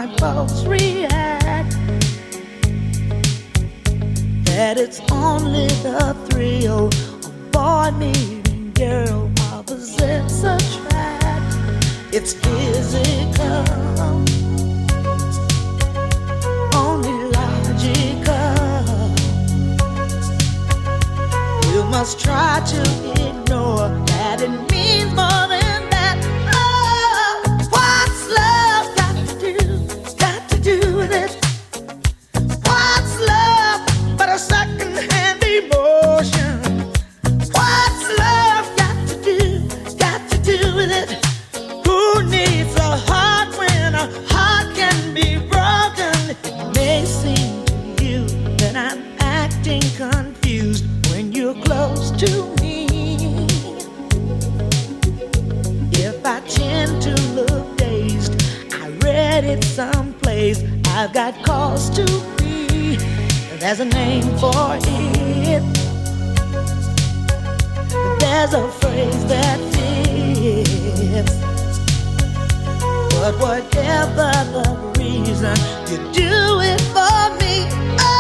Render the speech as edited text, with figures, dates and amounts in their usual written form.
my folks react, that it's only the thrill of boy meeting girl, opposites attract. It's physical, only logical. You must try to ignore that it means more than that. Oh, what's love got to do with it? What's love but a second-hand emotion? What's love got to do with it? Who needs a heart when a heart can be broken? It may seem to you that I'm acting confused when you're close to me. If I tend to look dazed, I read it someplace, I've got cause to be. There's a name for it. There's a phrase that fits. But whatever the reason, you do it for me. Oh,